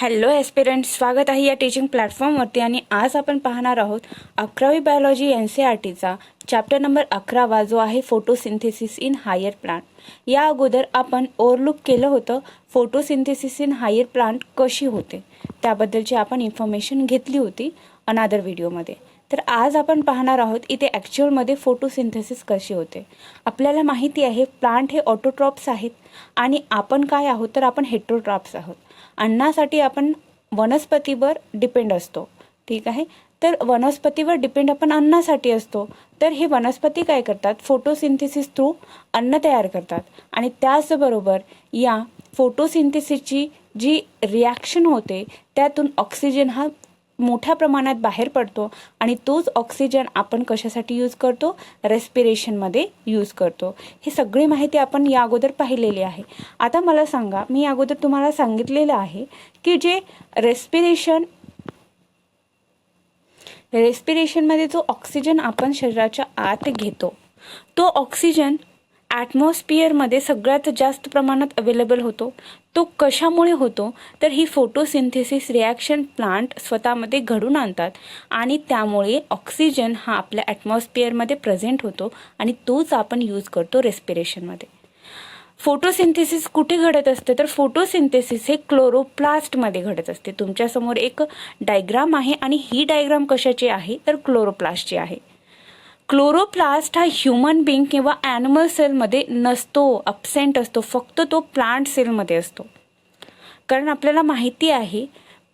Hello एस्पिरंट्स, स्वागत आहे या टीचिंग प्लॅटफॉर्मवरती. आणि आज आपण पाहणार आहोत 11वी बायोलॉजी NCERTचा चॅप्टर नंबर 11 जो आहे फोटोसिंथेसिस इन हायर प्लांट. या अगोदर आपण ओव्हरलुक केलं होतं फोटोसिंथेसिस इन हायर प्लांट कशी होते त्याबद्दलची आपण इन्फॉर्मेशन घेतली होती अनादर व्हिडिओमध्ये. तर आज आपण पाहणार आहोत इथे ॲक्च्युअलमध्ये फोटोसिंथेसिस कशी होते. आपल्याला माहिती आहे प्लांट हे ऑटोट्रॉप्स आहेत आणि आपण काय आहोत तर आपण हेटेरोट्रॉप्स आहोत. अन्नासाठी आपण वनस्पतीवर डिपेंड असतो. ठीक आहे, तर वनस्पतीवर डिपेंड आपण अन्नासाठी असतो. तर हे वनस्पती काय करतात, फोटोसिंथेसिस थ्रू अन्न तयार करतात. आणि त्याचबरोबर या फोटोसिंथेसिसची जी रिॲक्शन होते त्यातून ऑक्सिजन हा मोठ्या प्रमाणात बाहेर पडतो आणि तोच ऑक्सिजन आपण कशासाठी यूज करतो, रेस्पिरेशनमध्ये यूज करतो. ही सगळी माहिती आपण या अगोदर पाहिलेली आहे. आता मला सांगा, मी अगोदर तुम्हाला सांगितलेलं आहे की जे रेस्पिरेशनमध्ये जो ऑक्सिजन आपण शरीराच्या आत घेतो तो ऑक्सिजन ॲटमॉस्फिअरमध्ये सगळ्यात जास्त प्रमाणात अवेलेबल होतो. तो कशामुळे होतो तर ही फोटोसिंथेसिस रिॲक्शन प्लांट स्वतःमध्ये घडून आणतात आणि त्यामुळे ऑक्सिजन हा आपल्या ॲटमॉस्फिअरमध्ये प्रेझेंट होतो आणि तोच आपण यूज करतो रेस्पिरेशनमध्ये. फोटोसिंथेसिस कुठे घडत असते तर फोटोसिंथेसिस हे क्लोरोप्लास्टमध्ये घडत असते. तुमच्यासमोर एक डायग्राम आहे आणि ही डायग्राम कशाची आहे तर क्लोरोप्लास्टची आहे. क्लोरोप्लास्ट हा ह्युमन बिंग किंवा ॲनिमल सेलमध्ये नसतो, अब्सेंट असतो, फक्त तो प्लांट सेलमध्ये असतो. कारण आपल्याला माहिती आहे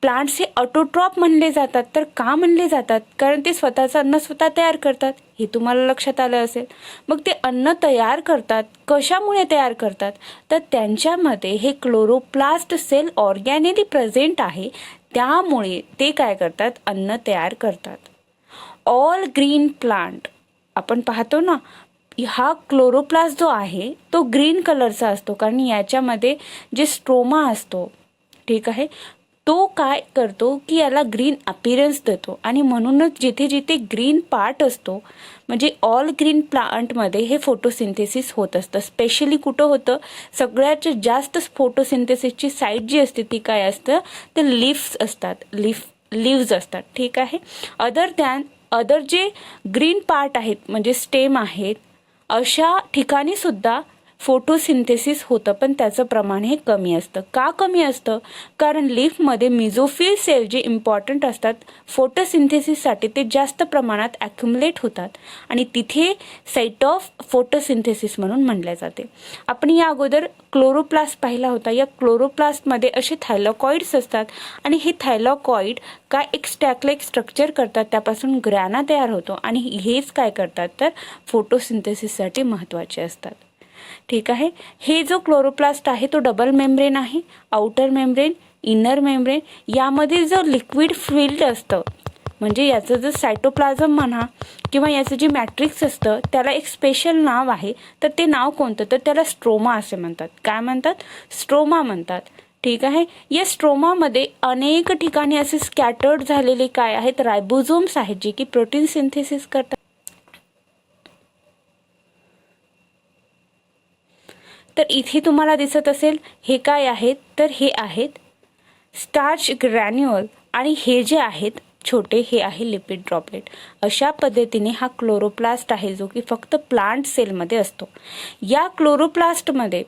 प्लांट्स हे ऑटोट्रॉप म्हणले जातात. तर का म्हणले जातात, कारण ते स्वतःचं अन्न स्वतः तयार करतात, हे तुम्हाला लक्षात आलं असेल. मग ते अन्न तयार करतात, कशामुळे तयार करतात तर त्यांच्यामध्ये हे क्लोरोप्लास्ट सेल ऑर्गॅनिकली प्रेझेंट आहे, त्यामुळे ते काय करतात, अन्न तयार करतात. ऑल ग्रीन प्लांट आपण पाहतो ना, हा क्लोरोप्लास्ट जो आहे तो ग्रीन कलरचा असतो कारण याच्यामध्ये जे स्ट्रोमा असतो, ठीक आहे, तो काय करतो की याला ग्रीन अपीरन्स देतो. आणि म्हणूनच जिथे जिथे ग्रीन पार्ट असतो म्हणजे ऑल ग्रीन प्लांटमध्ये हे फोटोसिंथेसिस होत असतं. स्पेशली कुठं होतं, सगळ्यात जास्त फोटोसिंथेसिसची साईट जी असते ती काय असतं तर लिव्स असतात, लिव्ज असतात. ठीक आहे, अदर जे ग्रीन पार्ट आहेत म्हणजे स्टेम आहेत, अशा ठिकाणी सुद्धा फोटोसिंथेसिस होतं, पण त्याचं प्रमाण हे कमी असतं. का कमी असतं, कारण लीफमध्ये मिझोफिल सेल जे इम्पॉर्टंट असतात फोटोसिंथेसिससाठी ते जास्त प्रमाणात ॲक्युमुलेट होतात आणि तिथे साईट ऑफ फोटोसिंथेसिस म्हणून म्हणले जाते. आपण या अगोदर क्लोरोप्लास्ट पाहिला होता. या क्लोरोप्लास्टमध्ये असे थायलॉकॉइड्स असतात आणि हे थायलॉकॉइड काय एक स्टॅकलेक स्ट्रक्चर करतात, त्यापासून ग्रॅना तयार होतो आणि हेच काय करतात तर फोटोसिंथेसिससाठी महत्त्वाचे असतात. ठीक आहे, हे जो क्लोरोप्लास्ट आहे तो डबल मेम्ब्रेन आहे, आउटर मेम्ब्रेन, इनर मेम्ब्रेन. यामध्ये जो लिक्विड फील्ड असतं म्हणजे याचं जर सायटोप्लाझम म्हणा किंवा याचं जे मॅट्रिक्स असतं त्याला एक स्पेशल नाव आहे. तर ते नाव कोणतं तर त्याला स्ट्रोमा असे म्हणतात. काय म्हणतात, स्ट्रोमा म्हणतात. ठीक आहे, या स्ट्रोमामध्ये अनेक ठिकाणी असे स्कॅटर्ड झालेले काय आहेत, रायबोझोम्स आहेत जे की प्रोटीन सिंथेसिस करतात. तर इथे तुम्हाला दिसत असेल हे काय आहेत तर हे आहेत स्टार्च ग्रॅन्युअल आणि हे जे आहेत छोटे हे आहे लिपिड ड्रॉपलेट. अशा पद्धतीने हा क्लोरोप्लास्ट आहे जो की फक्त प्लांट सेलमध्ये असतो. या क्लोरोप्लास्टमध्ये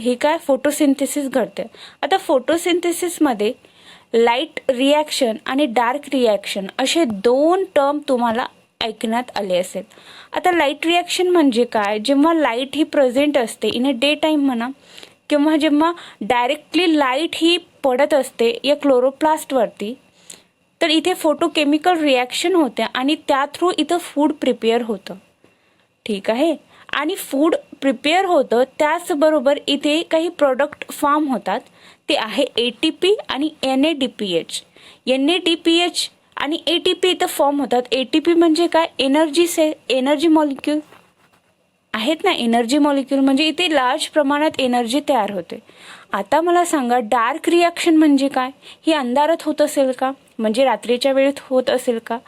हे काय फोटोसिंथेसिस घडते. आता फोटोसिंथेसिसमध्ये लाईट रिॲक्शन आणि डार्क रिॲक्शन असे दोन टर्म तुम्हाला ऐकण्यात आले असेल. आता लाईट रिॲक्शन म्हणजे काय, जेव्हा लाईट ही प्रेझेंट असते इन अ डे टाईम म्हणा किंवा जेव्हा डायरेक्टली लाईट ही पडत असते या क्लोरोप्लास्टवरती, तर इथे फोटोकेमिकल रिॲक्शन होते आणि त्या थ्रू इथं फूड प्रिपेअर होतं. ठीक आहे, आणि फूड प्रिपेअर होतं त्याचबरोबर इथे काही प्रोडक्ट फॉर्म होतात. ते आहे ATP आणि NADPH. NADPH आणि ATP इथं फॉर्म होतात. ATP म्हणजे काय, एनर्जी मॉलिक्यूल आहेत ना, एनर्जी मॉलिक्यूल म्हणजे इथे लार्ज प्रमाणात एनर्जी तयार होते. आता मला सांगा डार्क रिॲक्शन म्हणजे काय, ही अंधारात होत असेल का, म्हणजे रात्रीच्या वेळेत होत असेल का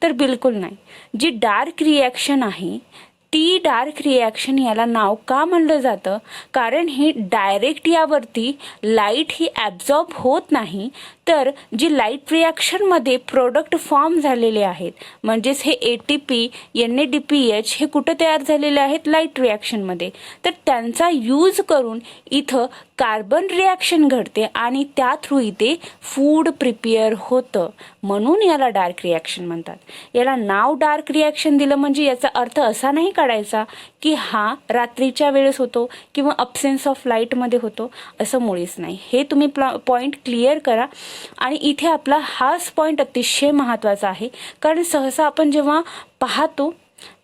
तर बिलकुल नाही. जी डार्क रिॲक्शन आहे ती डार्क रिॲक्शन याला नाव का म्हणलं जातं, कारण ही डायरेक्ट यावरती लाईट ही ॲब्झॉर्ब होत नाही, तर जी लाईट रिॲक्शनमध्ये प्रोडक्ट फॉर्म झालेले आहेत, म्हणजेच हे ATP NADPH हे कुठं तयार झालेले आहेत, लाईट रिॲक्शनमध्ये, तर त्यांचा यूज करून इथं कार्बन रिॲक्शन घडते आणि त्या थ्रू इथे फूड प्रिपेअर होतं, म्हणून याला डार्क रिॲक्शन म्हणतात. याला नाव डार्क रिॲक्शन दिलं म्हणजे याचा अर्थ असा नाही काढायचा की हा रात्रीच्या वेळेस होतो किंवा अब्सेन्स ऑफ लाईटमध्ये होतो, असं मुळीच नाही. हे तुम्ही पॉईंट क्लिअर करा. आणि इथे आपला हाच पॉईंट अतिशय महत्त्वाचा आहे, कारण सहसा आपण जेव्हा पाहतो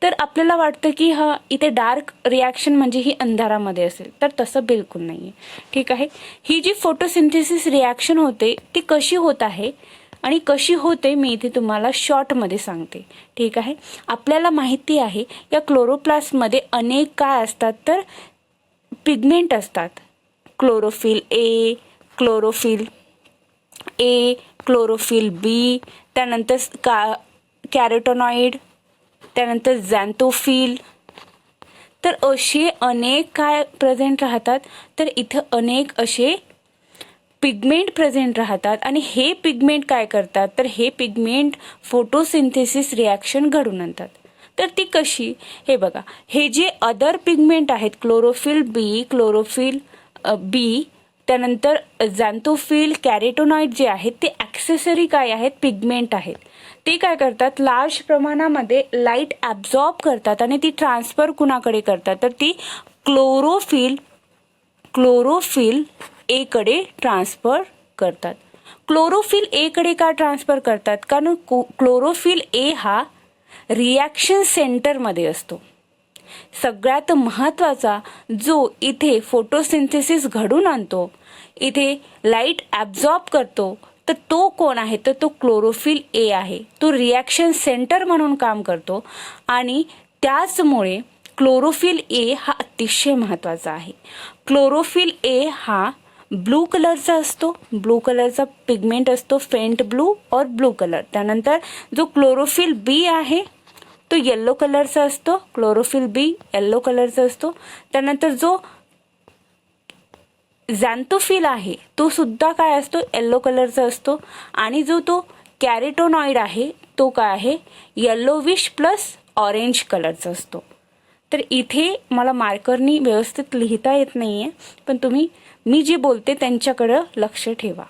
तर आपल्याला वाटतं की हा इथे डार्क रिॲक्शन म्हणजे ही अंधारामध्ये असेल, तर तसं बिलकुल नाही आहे. ठीक आहे. ही जी फोटोसिंथेसिस रिॲक्शन होते ती कशी होत आहे आणि कशी होते मी इथे तुम्हाला शॉर्टमध्ये सांगते. ठीक आहे. आपल्याला माहिती आहे या क्लोरोप्लास्टमध्ये अनेक काय असतात, तर पिगमेंट असतात. Chlorophyll A, chlorophyll A, chlorophyll B, त्यानंतर कॅरोटेनॉइड, त्यानंतर झॅन्थोफिल. तर असे अनेक काय प्रेझेंट राहतात, तर इथं अनेक असे पिगमेंट प्रेझेंट राहतात आणि हे पिगमेंट काय करतात, तर हे पिगमेंट फोटोसिंथेसिस रिॲक्शन घडवून आणतात. तर ती कशी, हे बघा, हे जे अदर पिगमेंट आहेत, क्लोरोफिल B, क्लोरोफिल B, त्यानंतर झॅन्थोफिल, कॅरोटेनॉइड जे आहेत ते ॲक्सेसरी काय आहेत, पिगमेंट आहेत. ते काय करतात, लार्ज प्रमाणामध्ये लाईट ॲब्झॉर्ब करतात आणि ती ट्रान्सफर कुणाकडे करतात, तर ती क्लोरोफिल A कडे ट्रान्सफर करतात. क्लोरोफिल A कडे का ट्रान्सफर करतात, कारण क्लोरोफिल A हा रिॲक्शन सेंटरमध्ये असतो. सगळ्यात महत्त्वाचा जो इथे फोटोसिंथेसिस घडून आणतो, इथे लाईट ॲब्झॉर्ब करतो, तर तो कोण आहे, तर तो क्लोरोफिल A आहे. तो रिॲक्शन सेंटर म्हणून काम करतो आणि त्याचमुळे क्लोरोफिल A हा अतिशय महत्त्वाचा आहे. क्लोरोफिल A हा ब्लू कलरचा असतो, ब्लू कलरचा पिगमेंट असतो, फेंट ब्लू और ब्लू कलर. त्यानंतर जो क्लोरोफिल B आहे तो येलो कलरचा असतो, क्लोरोफिल B येलो कलरचा असतो. त्यानंतर जो झॅन्थोफिल आहे तो सुद्धा काय असतो, येलो कलरचा असतो. आणि जो तो कॅरोटेनॉइड आहे तो काय आहे, येलोविश प्लस ऑरेंज कलरचा असतो. तर इथे मला मार्करनी व्यवस्थित लिहिता येत नाही आहे, पण तुम्ही मी जे बोलते त्यांच्याकडं लक्ष ठेवा.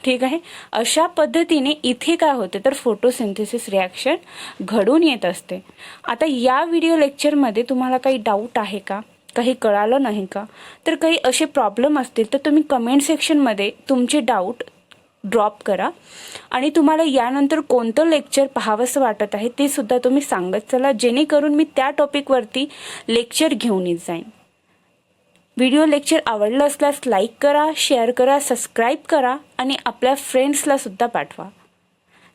ठीक आहे. अशा पद्धतीने इथे काय होते, तर फोटोसिंथेसिस रिॲक्शन घडून येत असते. आता या व्हिडिओ लेक्चरमध्ये तुम्हाला काही डाऊट आहे का, काही कळालं नाही का, तर काही असे प्रॉब्लेम असतील तर तुम्ही कमेंट सेक्शनमध्ये तुमचे डाऊट ड्रॉप करा. आणि तुम्हाला यानंतर कोणतं लेक्चर पाहावंसं वाटत आहे ते सुद्धा तुम्ही सांगत चला, जेणेकरून मी त्या टॉपिकवरती लेक्चर घेऊन येत जाईन. व्हिडिओ लेक्चर आवडलं असल्यास लाईक करा, शेअर करा, सबस्क्राईब करा आणि आपल्या फ्रेंड्सला सुद्धा पाठवा.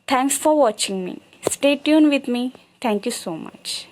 Thanks for watching me. Stay tune with me. Thank you so much.